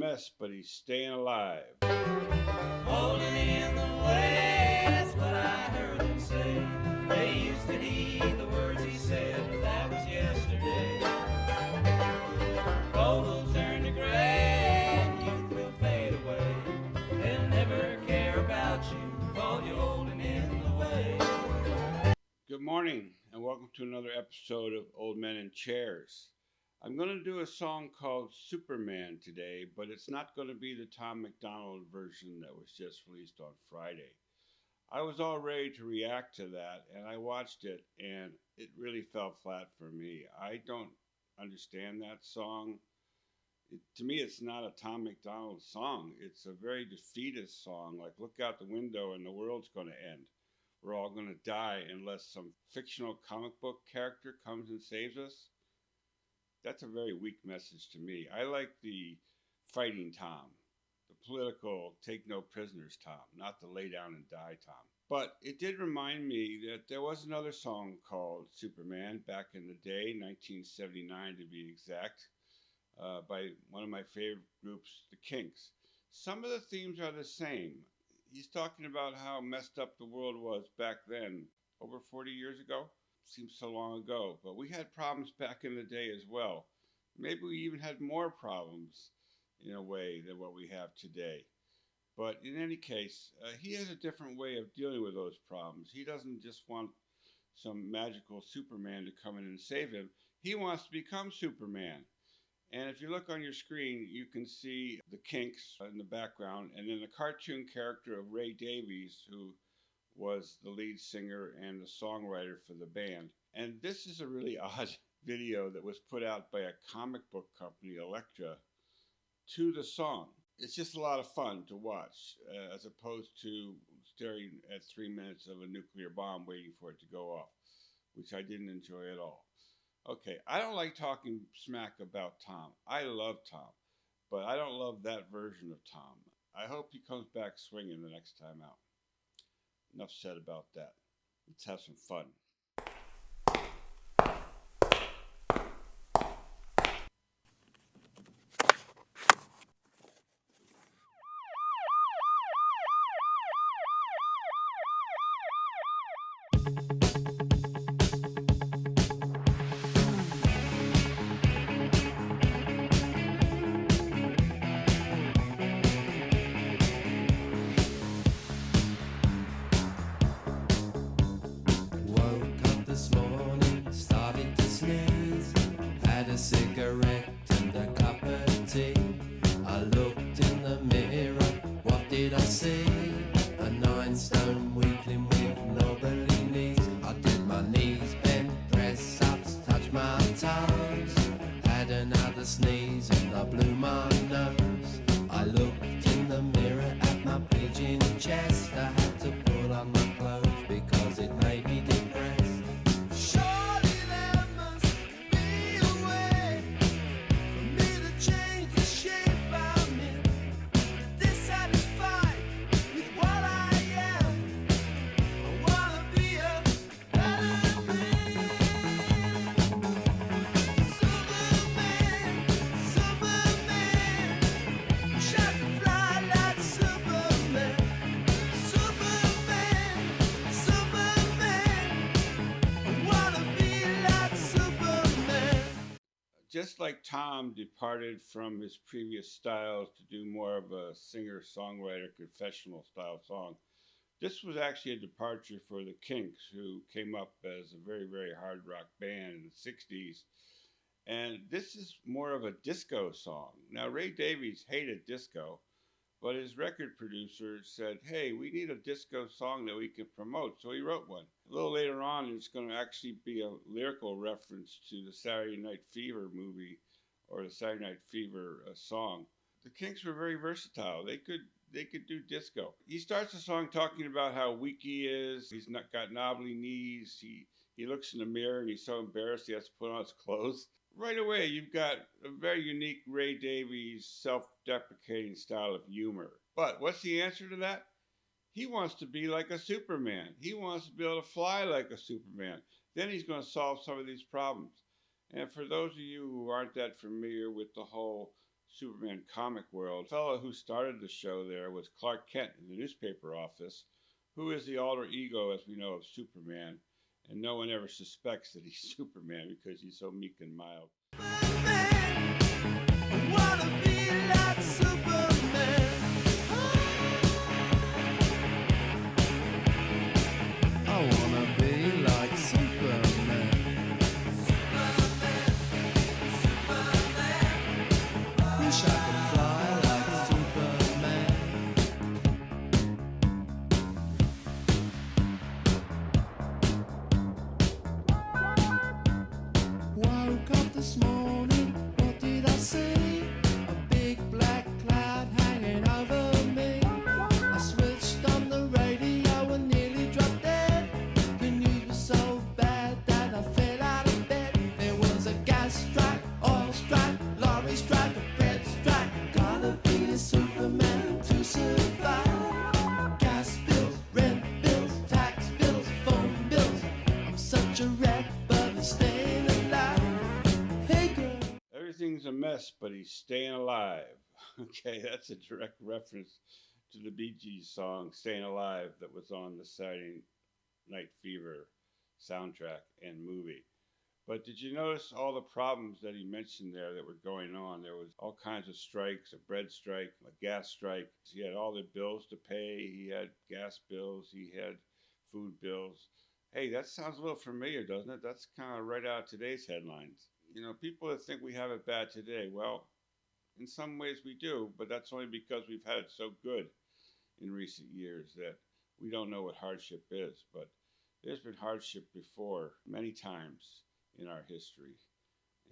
mess, but he's staying alive. Holding in the way, that's what I heard them say. They used to heed the words he said, but that was yesterday. Gold will turn to gray, and youth will fade away. They'll never care about you, call you holding in the way. Good morning, and welcome to another episode of Old Men in Chairs. I'm going to do a song called Superman today, but it's not going to be the Tom MacDonald version that was just released on Friday. I was all ready to react to that, and I watched it, and it really fell flat for me. I don't understand that song. To me, it's not a Tom MacDonald song. It's a very defeatist song, like look out the window and the world's going to end. We're all going to die unless some fictional comic book character comes and saves us. That's a very weak message to me. I like the fighting Tom, the political take no prisoners Tom, not the lay down and die Tom. But it did remind me that there was another song called Superman back in the day, 1979 to be exact, by one of my favorite groups, the Kinks. Some of the themes are the same. He's talking about how messed up the world was back then, over 40 years ago. Seems so long ago, but we had problems back in the day as well. Maybe we even had more problems in a way than what we have today. But in any case, he has a different way of dealing with those problems. He doesn't just want some magical Superman to come in and save him. He wants to become Superman. And if you look on your screen, you can see the Kinks in the background, and then the cartoon character of Ray Davies, who was the lead singer and the songwriter for the band. And this is a really odd video that was put out by a comic book company, Elektra, to the song. It's just a lot of fun to watch, as opposed to staring at 3 minutes of a nuclear bomb waiting for it to go off, which I didn't enjoy at all. Okay, I don't like talking smack about Tom. I love Tom, but I don't love that version of Tom. I hope he comes back swinging the next time out. Enough said about that. Let's have some fun. Cigarette and a cup of tea. I looked in the mirror, what did I see? A 9-stone weakling with knobbly knees. I did my knees bend, press ups, touch my toes. Had another sneeze and I blew my nose. I looked in the mirror at my pigeon chest. I had to put on my clothes because it made me depressed. Just like Tom departed from his previous styles to do more of a singer-songwriter confessional style song, this was actually a departure for the Kinks, who came up as a very, very hard rock band in the 60s. And this is more of a disco song. Now, Ray Davies hated disco, but his record producer said, hey, we need a disco song that we can promote. So he wrote one. A little later on, it's going to actually be a lyrical reference to the Saturday Night Fever movie or the Saturday Night Fever song. The Kinks were very versatile. They could do disco. He starts the song talking about how weak he is. He's not got knobbly knees. He looks in the mirror and he's so embarrassed he has to put on his clothes. Right away, you've got a very unique Ray Davies self-deprecating style of humor. But what's the answer to that? He wants to be like a Superman. He wants to be able to fly like a Superman. Then he's going to solve some of these problems. And for those of you who aren't that familiar with the whole Superman comic world. The fellow who started the show there was Clark Kent in the newspaper office, who is the alter ego, as we know, of Superman, and no one ever suspects that he's Superman because he's so meek and mild. Superman, I wanna be like Superman. I wanna be like Superman. Wish I could fly like Superman. Woke up this morning, what did I see? A big black cloud hanging over me. I switched on the radio and nearly dropped dead. The news was so bad that I fell out of bed. There was a gas strike, oil strike, lorry strike, a bread strike. Gotta be a Superman to survive. Gas bills, rent bills, tax bills, phone bills. I'm such a wreck, but I'm staying alive. Hey girl. Everything's a mess, but he's staying alive. Okay, that's a direct reference to the Bee Gees song Staying Alive that was on the Saturday Night Fever soundtrack and movie. But did you notice all the problems that he mentioned there that were going on? There was all kinds of strikes, a bread strike, a gas strike. He had all the bills to pay. He had gas bills. He had food bills. Hey, that sounds a little familiar, doesn't it? That's kind of right out of today's headlines. You know, people that think we have it bad today, well, in some ways we do, but that's only because we've had it so good in recent years that we don't know what hardship is. But there's been hardship before many times in our history,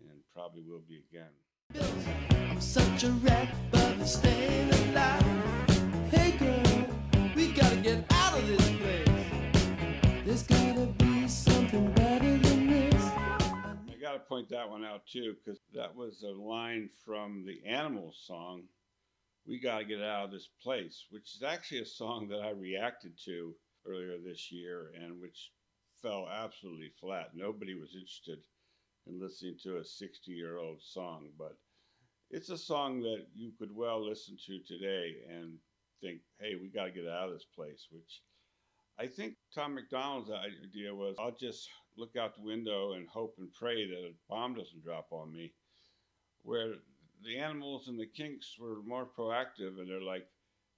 and probably will be again. I'm such a wreck, but I'm staying alive. Hey girl, we gotta get out of this place. There's gotta be something better than this. I got to point that one out too, because that was a line from the Animals song, We Gotta Get Out of This Place, which is actually a song that I reacted to earlier this year and which fell absolutely flat. Nobody was interested in listening to a 60-year-old song, but it's a song that you could well listen to today and think, hey, we got to get out of this place, which I think Tom MacDonald's idea was, I'll just look out the window and hope and pray that a bomb doesn't drop on me. Where the Animals and the Kinks were more proactive, and they're like,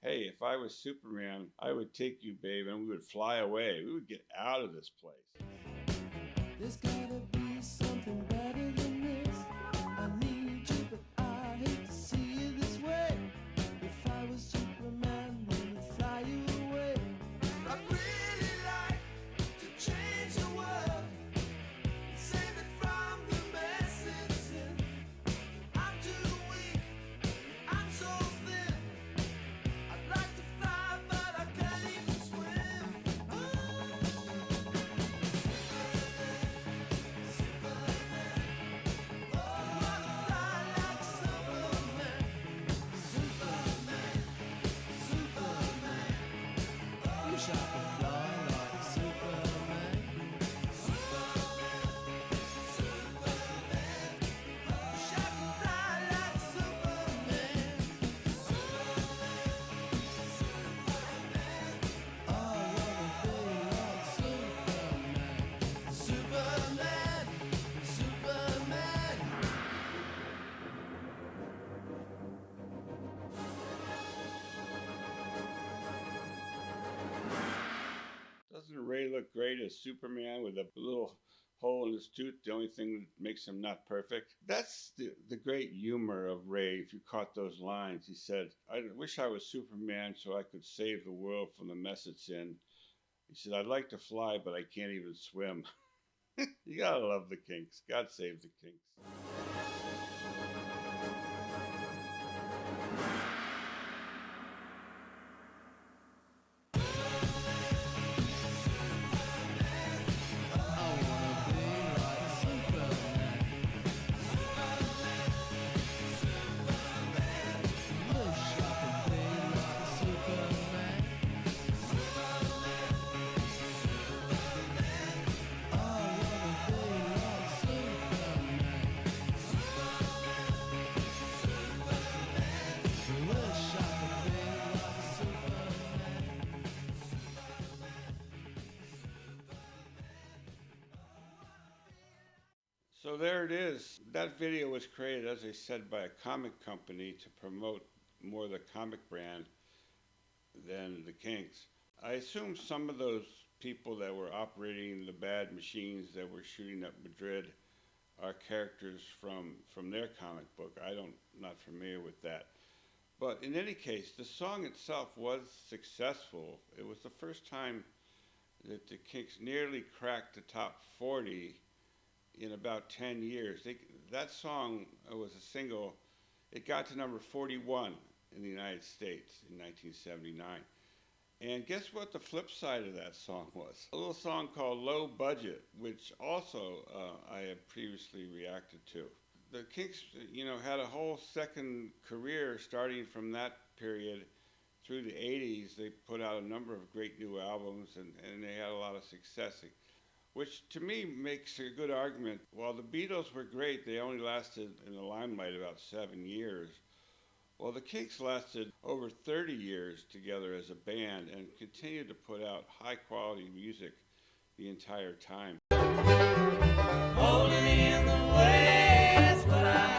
hey, if I was Superman, I would take you, babe, and we would fly away. We would get out of this place. There's gotta be something better than this. I need you, but I hate to see you this way. If I was Superman, I would fly you away. I'd really like to change the world, save it from the mess it's in. I'm too weak, I'm so thin. I'd like to fly, but I can't even swim. Wish I could fly like Superman. Wish I could fly like Superman. I wanna be like Superman. Superman, Superman. Doesn't Ray look great as Superman with a little hole in his tooth, the only thing that makes him not perfect? That's the great humor of Ray, if you caught those lines. He said, I wish I was Superman so I could save the world from the mess it's in. He said, I'd like to fly, but I can't even swim. You gotta love the Kinks. God save the Kinks. I wanna be like Superman. Wish I could be like Superman. I wanna be like Superman. So there it is. That video was created, as I said, by a comic company to promote more the comic brand than the Kinks. I assume some of those people that were operating the bad machines that were shooting up Madrid are characters from their comic book. Not familiar with that. But in any case, the song itself was successful. It was the first time that the Kinks nearly cracked the top 40 in about 10 years. That song was a single. It got to number 41 in the United States in 1979. And guess what the flip side of that song was? A little song called Low Budget, which also I had previously reacted to. The Kinks, had a whole second career starting from that period through the 80s. They put out a number of great new albums, and they had a lot of success, which to me makes a good argument. While the Beatles were great, they only lasted in the limelight about 7 years. Well, the Kinks lasted over 30 years together as a band and continued to put out high-quality music the entire time. Holding in the waves, but I